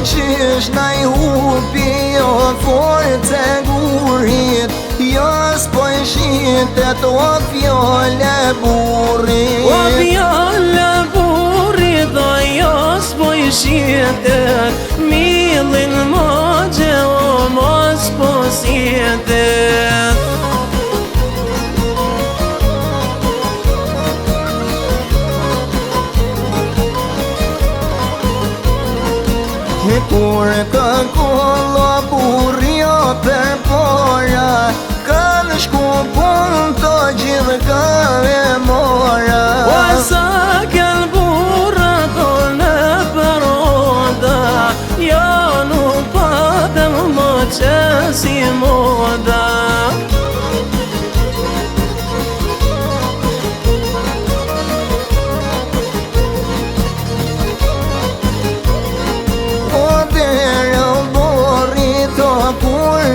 qysh na I hupi jo force gurit, jo s'po I shitet o fjole burrit. O fjole burrit, o jo s'po I shitet, millin mogje o mos po sjetet. Kur ka kollo burri o për pora, kanë shku pun të gjithë ka e mora. O sa kell burra tonë për oda, jo nuk patëm më që si moda.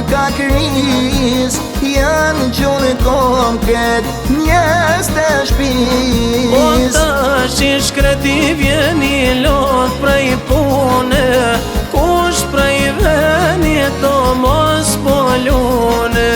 Ka kriz, janë gjunë konkret, njes të shpiz. O tash I shkreti vjeni lot prej pune, kush prej veni to mos polune.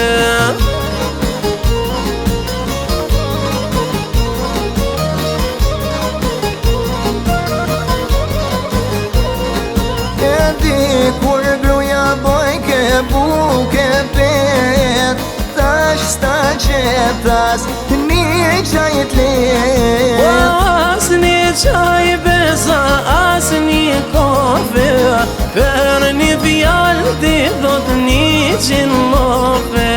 E di kur gruja boj ke buke pet, tash sta qetas një qaj t'let. O as një qaj besa, as një kofe, për një fjall ti thot 100 lofe.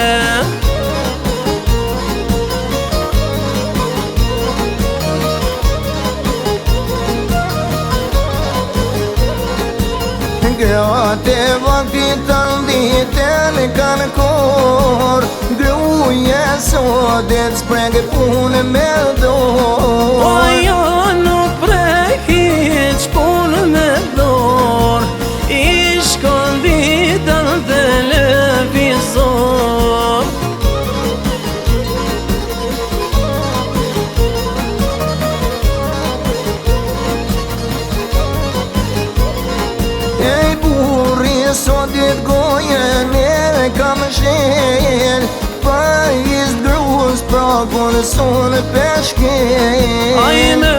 Gratë vaktit të nditën kanë kor, gruje sotet s'preke punë me dor. O jo nuk preki që punë me dor, I shkon ditën televizor. Ej burri sotit gojen e kam shen, pa is drus pra kur son peshken. A I me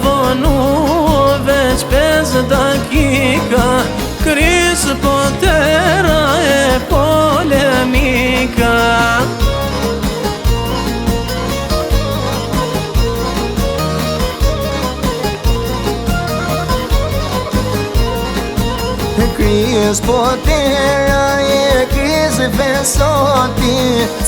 vonu veç 5 dakika, kris po tera e polemika. Kris po tera e kris fesoti,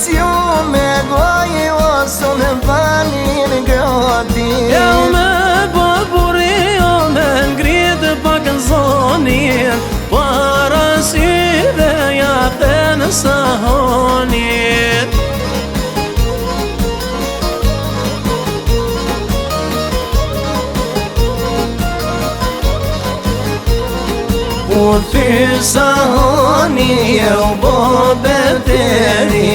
s'ju me goj oso me vanin groti. Jo me baburi, jo me ngrit pak në zonin, para syve japte në sahonit. U thy sahoni e u bo beteri,